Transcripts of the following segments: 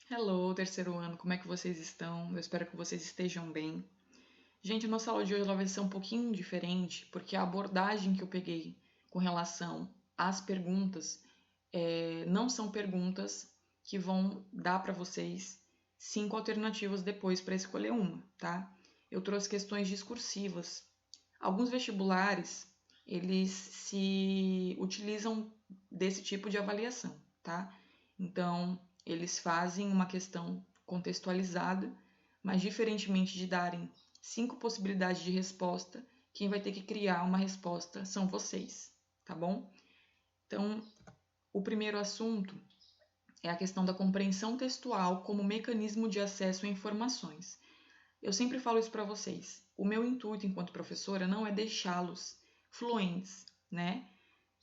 Hello, terceiro ano, como é que vocês estão? Eu espero que vocês estejam bem. Gente, a nossa aula de hoje ela vai ser um pouquinho diferente, porque a abordagem que eu peguei com relação às perguntas não são perguntas que vão dar para vocês 5 alternativas depois para escolher uma, tá? Eu trouxe questões discursivas. Alguns vestibulares, eles se utilizam desse tipo de avaliação, tá? Então, eles fazem uma questão contextualizada, mas diferentemente de darem 5 possibilidades de resposta, quem vai ter que criar uma resposta são vocês, tá bom? Então, o primeiro assunto é a questão da compreensão textual como mecanismo de acesso a informações. Eu sempre falo isso para vocês. O meu intuito enquanto professora não é deixá-los fluentes, né?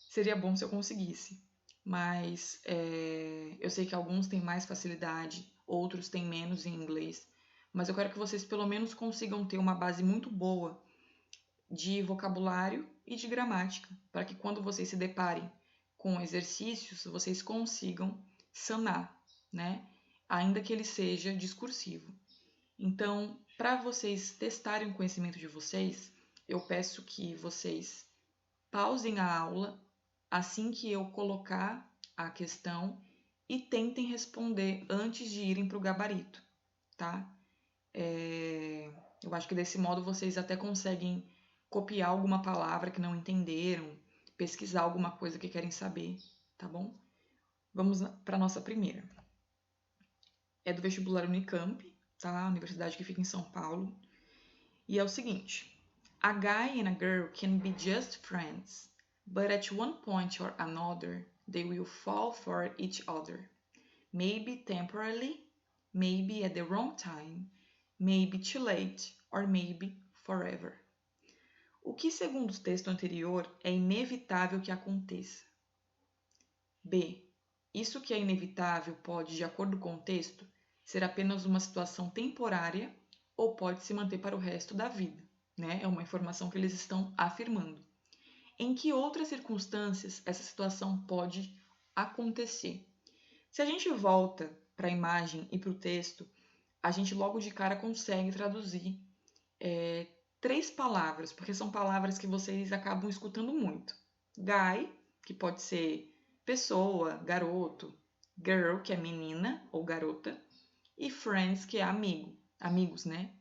Seria bom se eu conseguisse, mas eu sei que alguns têm mais facilidade, outros têm menos em inglês, mas eu quero que vocês pelo menos consigam ter uma base muito boa de vocabulário e de gramática, para que quando vocês se deparem com exercícios, vocês consigam sanar, né? Ainda que ele seja discursivo. Então, para vocês testarem o conhecimento de vocês, eu peço que vocês pausem a aula assim que eu colocar a questão e tentem responder antes de irem para o gabarito, tá? Eu acho que desse modo vocês até conseguem copiar alguma palavra que não entenderam, pesquisar alguma coisa que querem saber, tá bom? Vamos para a nossa primeira. É do vestibular Unicamp, tá? A universidade que fica em São Paulo. E é o seguinte: a guy and a girl can be just friends, but at one point or another they will fall for each other. Maybe temporarily, maybe at the wrong time, maybe too late, or maybe forever. O que, segundo o texto anterior, é inevitável que aconteça? B. Isso que é inevitável pode, de acordo com o texto, ser apenas uma situação temporária ou pode se manter para o resto da vida, né? É uma informação que eles estão afirmando. Em que outras circunstâncias essa situação pode acontecer? Se a gente volta para a imagem e para o texto, a gente logo de cara consegue traduzir 3 palavras, porque são palavras que vocês acabam escutando muito. Guy, que pode ser pessoa, garoto, girl, que é menina ou garota, e friends, que é amigo, amigos, né?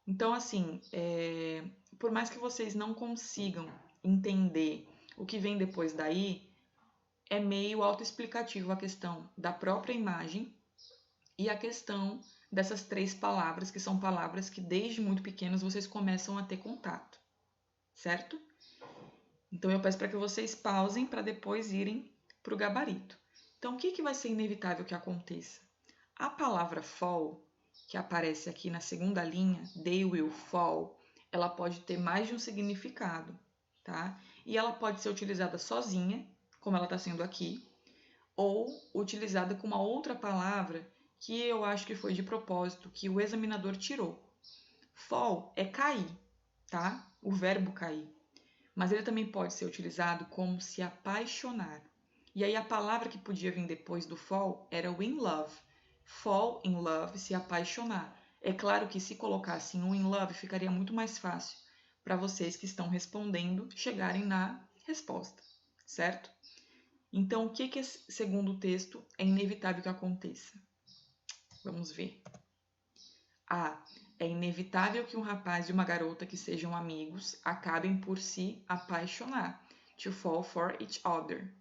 Então, assim, por mais que vocês não consigam entender o que vem depois daí, é meio autoexplicativo a questão da própria imagem e a questão dessas 3 palavras, que são palavras que desde muito pequenos vocês começam a ter contato, certo? Então eu peço para que vocês pausem para depois irem para o gabarito. Então, o que vai ser inevitável que aconteça? A palavra fall, que aparece aqui na segunda linha, they will fall, ela pode ter mais de um significado, tá? E ela pode ser utilizada sozinha, como ela está sendo aqui, ou utilizada com uma outra palavra que eu acho que foi de propósito, que o examinador tirou. Fall é cair, tá? O verbo cair. Mas ele também pode ser utilizado como se apaixonar. E aí a palavra que podia vir depois do fall era o in love. Fall in love, se apaixonar. É claro que se colocassem um in love ficaria muito mais fácil para vocês que estão respondendo chegarem na resposta, certo? Então, o que segundo o texto, é inevitável que aconteça? Vamos ver. A. É inevitável que um rapaz e uma garota que sejam amigos acabem por se apaixonar. To fall for each other.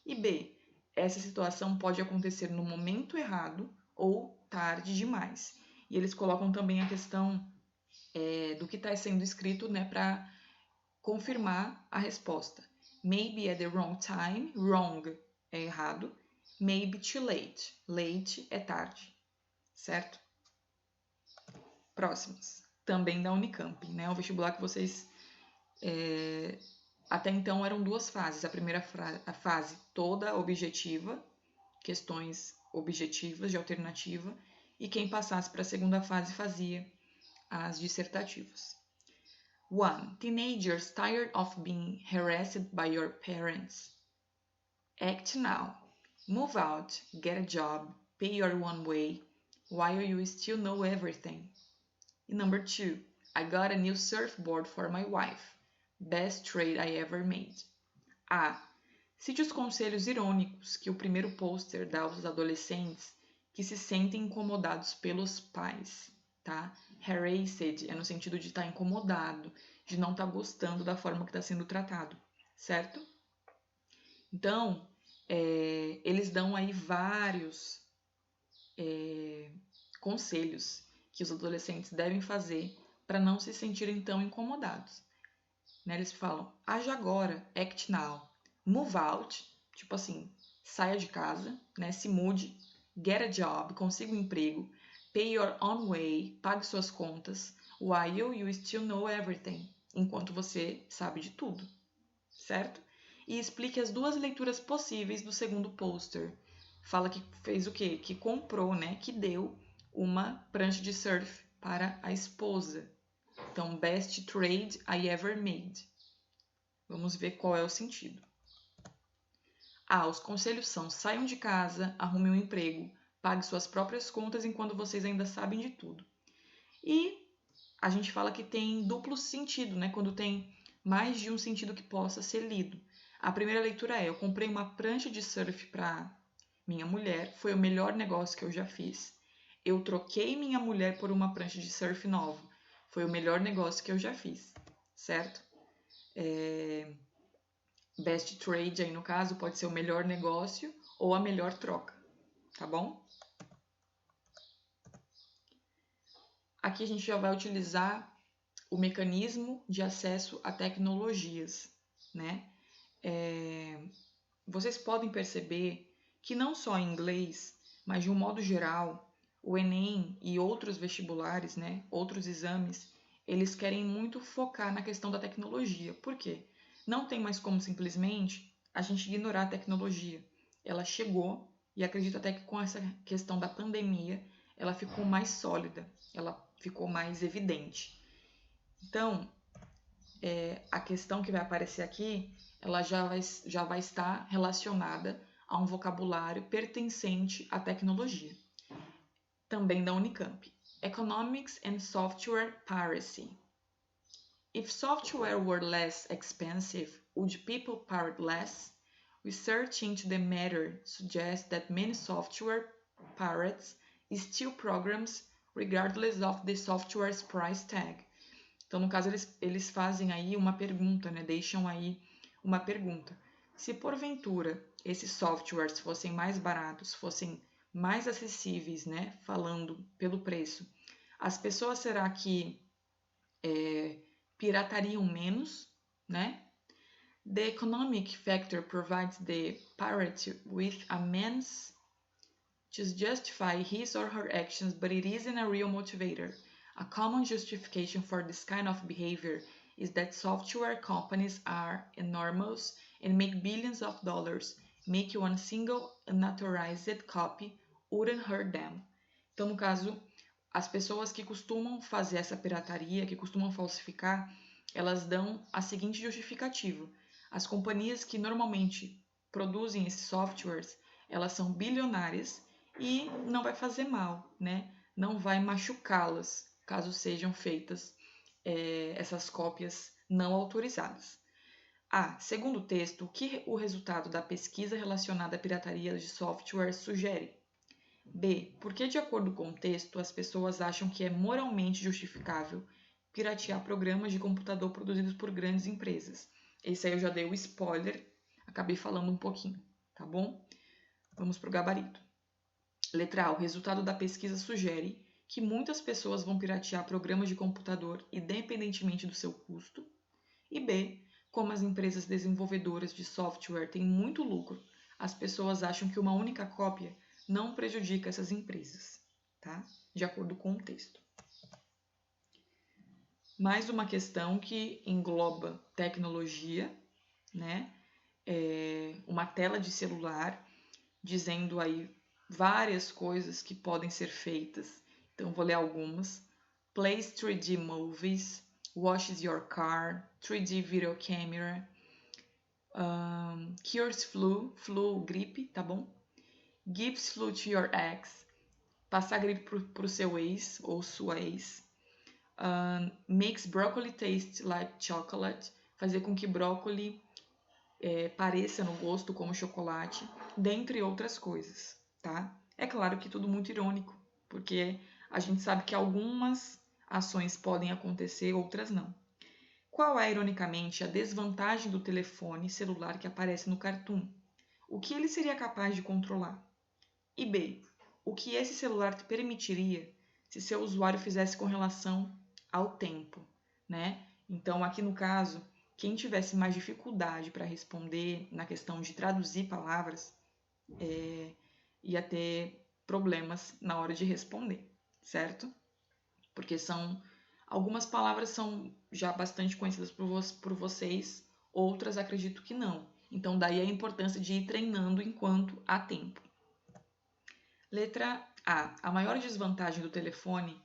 E B. Essa situação pode acontecer no momento errado ou tarde demais. E eles colocam também a questão do que está sendo escrito, né, para confirmar a resposta. Maybe at the wrong time, wrong é errado. Maybe too late, late é tarde, certo? Próximos, também da Unicamp, né? O vestibular que vocês até então eram 2 fases. A primeira a fase toda objetiva, questões objetivas de alternativa, e quem passasse para a segunda fase fazia as dissertativas. 1. Teenagers tired of being harassed by your parents. Act now. Move out, get a job, pay your one way, while you still know everything. E number 2, I got a new surfboard for my wife. Best trade I ever made. A. Cite os conselhos irônicos que o primeiro pôster dá aos adolescentes que se sentem incomodados pelos pais, tá? Harassed é no sentido de estar incomodado, de não estar gostando da forma que está sendo tratado, certo? Então, eles dão aí vários conselhos que os adolescentes devem fazer para não se sentirem tão incomodados. Né? Eles falam, age agora, act now, move out, tipo assim, saia de casa, né? Se mude, get a job, consiga um emprego, pay your own way, pague suas contas, while you still know everything, enquanto você sabe de tudo, certo? E explique as duas leituras possíveis do segundo pôster. Fala que fez o quê? Que comprou, né? Que deu uma prancha de surf para a esposa. Então, best trade I ever made. Vamos ver qual é o sentido. Os conselhos são: saiam de casa, arrumem um emprego, pague suas próprias contas enquanto vocês ainda sabem de tudo. E a gente fala que tem duplo sentido, né? Quando tem mais de um sentido que possa ser lido. A primeira leitura é: eu comprei uma prancha de surf para minha mulher, foi o melhor negócio que eu já fiz. Eu troquei minha mulher por uma prancha de surf nova, foi o melhor negócio que eu já fiz, certo? Best trade aí no caso pode ser o melhor negócio ou a melhor troca, tá bom? Aqui a gente já vai utilizar o mecanismo de acesso a tecnologias, né? Vocês podem perceber que não só em inglês, mas de um modo geral, o Enem e outros vestibulares, né, outros exames, eles querem muito focar na questão da tecnologia. Por quê? Não tem mais como simplesmente a gente ignorar a tecnologia. Ela chegou e acredito até que com essa questão da pandemia, ela ficou mais sólida, ela ficou mais evidente. Então, a questão que vai aparecer aqui, ela já vai estar relacionada a um vocabulário pertencente à tecnologia. Também da Unicamp. Economics and Software Piracy. If software were less expensive, would people pirate less? Research into the matter suggests that many software pirates steal programs regardless of the software's price tag. Então, no caso, eles fazem aí uma pergunta, né? Deixam aí uma pergunta. Se porventura esses softwares fossem mais baratos, fossem mais acessíveis, né? Falando pelo preço, as pessoas será que piratariam menos, né? The economic factor provides the pirate with a means to justify his or her actions, but it isn't a real motivator. A common justification for this kind of behavior is that software companies are enormous and make billions of dollars. Make one single unauthorized copy wouldn't hurt them. Então, no caso, as pessoas que costumam fazer essa pirataria, que costumam falsificar, elas dão a seguinte justificativa. As companhias que normalmente produzem esses softwares, elas são bilionárias e não vai fazer mal, né? Não vai machucá-las caso sejam feitas essas cópias não autorizadas. Segundo o texto, o que o resultado da pesquisa relacionada à pirataria de software sugere? B. Por que, de acordo com o texto, as pessoas acham que é moralmente justificável piratear programas de computador produzidos por grandes empresas? Esse aí eu já dei o spoiler, acabei falando um pouquinho, tá bom? Vamos para o gabarito. Letra A. O resultado da pesquisa sugere que muitas pessoas vão piratear programas de computador independentemente do seu custo. E B. Como as empresas desenvolvedoras de software têm muito lucro, as pessoas acham que uma única cópia não prejudica essas empresas, tá? De acordo com o texto. Mais uma questão que engloba tecnologia, né? Uma tela de celular dizendo aí várias coisas que podem ser feitas. Então, vou ler algumas. Plays 3D movies, washes your car, 3D video camera, cures flu, gripe, tá bom? gives flu to your ex, passar gripe pro seu ex ou sua ex, makes broccoli taste like chocolate, fazer com que brócoli pareça no gosto como chocolate, dentre outras coisas, tá? É claro que tudo muito irônico, porque a gente sabe que algumas ações podem acontecer, outras não. Qual é, ironicamente, a desvantagem do telefone celular que aparece no cartoon? O que ele seria capaz de controlar? E B, o que esse celular te permitiria se seu usuário fizesse com relação ao tempo, né? Então, aqui no caso, quem tivesse mais dificuldade para responder na questão de traduzir palavras, ia ter problemas na hora de responder, certo? Porque algumas palavras são já bastante conhecidas por vocês, outras acredito que não. Então, daí a importância de ir treinando enquanto há tempo. Letra A. A maior desvantagem do telefone,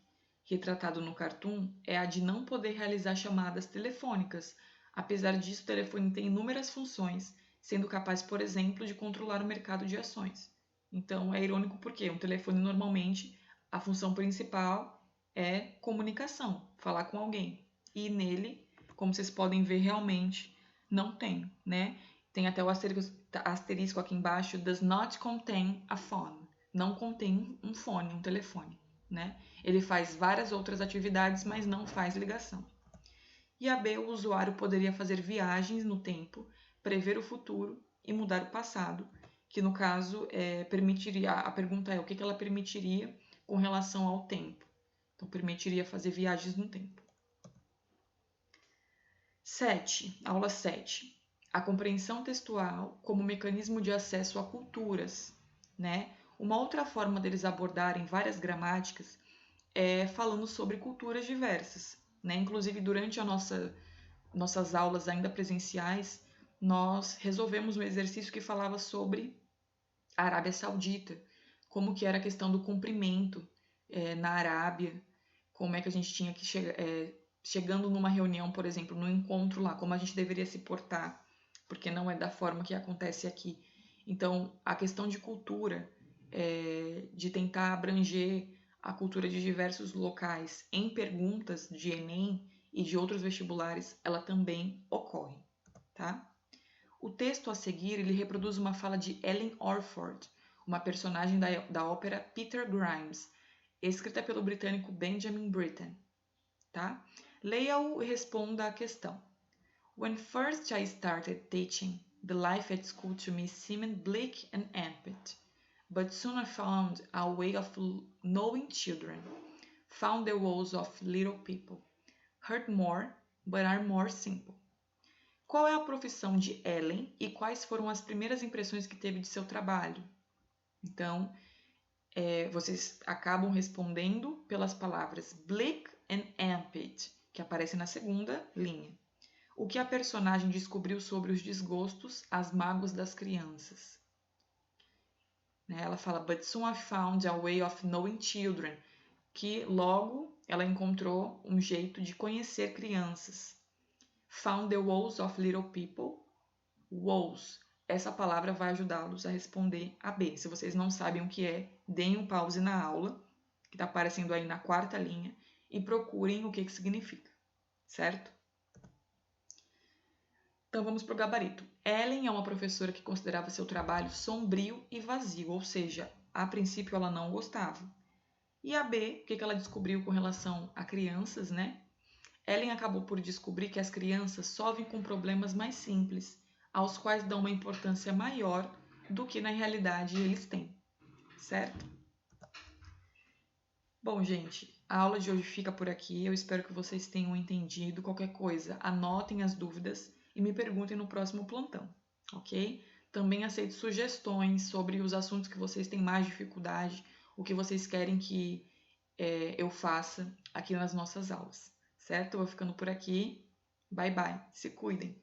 retratado no cartoon, é a de não poder realizar chamadas telefônicas. Apesar disso, o telefone tem inúmeras funções, sendo capaz, por exemplo, de controlar o mercado de ações. Então, é irônico porque um telefone, normalmente, a função principal é comunicação, falar com alguém. E nele, como vocês podem ver, realmente não tem, né? Tem até o asterisco aqui embaixo, does not contain a phone. Não contém um fone, um telefone, né? Ele faz várias outras atividades, mas não faz ligação. E a B, o usuário poderia fazer viagens no tempo, prever o futuro e mudar o passado, que no caso permitiria, a pergunta é o que ela permitiria com relação ao tempo. Então, permitiria fazer viagens no tempo. 7. Aula 7. A compreensão textual como mecanismo de acesso a culturas, né? Uma outra forma deles abordarem várias gramáticas é falando sobre culturas diversas, né? Inclusive, durante nossas aulas ainda presenciais, nós resolvemos um exercício que falava sobre a Arábia Saudita, como que era a questão do cumprimento na Arábia, como é que a gente tinha que chegar, chegando numa reunião, por exemplo, no encontro lá, como a gente deveria se portar, porque não é da forma que acontece aqui. Então, a questão de cultura, de tentar abranger a cultura de diversos locais em perguntas de Enem e de outros vestibulares, ela também ocorre, tá? O texto a seguir, ele reproduz uma fala de Ellen Orford, uma personagem da ópera Peter Grimes, escrita pelo britânico Benjamin Britten, tá? Leia-o e responda à questão. When first I started teaching, the life at school to me seemed bleak and empty, but soon I found a way of knowing children, found the woes of little people, hurt more, but are more simple. Qual é a profissão de Ellen e quais foram as primeiras impressões que teve de seu trabalho? Então, vocês acabam respondendo pelas palavras bleak and empty, que aparecem na segunda linha. O que a personagem descobriu sobre os desgostos, as mágoas das crianças? Ela fala, but soon I found a way of knowing children, que logo ela encontrou um jeito de conhecer crianças. Found the woes of little people. Woes. Essa palavra vai ajudá-los a responder a B. Se vocês não sabem o que é, deem um pause na aula, que está aparecendo aí na quarta linha, e procurem o que significa, certo? Então vamos para o gabarito. Ellen é uma professora que considerava seu trabalho sombrio e vazio, ou seja, a princípio ela não gostava. E a B, o que ela descobriu com relação a crianças, né? Ellen acabou por descobrir que as crianças sofrem com problemas mais simples, aos quais dão uma importância maior do que na realidade eles têm, certo? Bom, gente, a aula de hoje fica por aqui. Eu espero que vocês tenham entendido. Qualquer coisa, anotem as dúvidas e me perguntem no próximo plantão, ok? Também aceito sugestões sobre os assuntos que vocês têm mais dificuldade, o que vocês querem que eu faça aqui nas nossas aulas, certo? Eu vou ficando por aqui. Bye, bye. Se cuidem.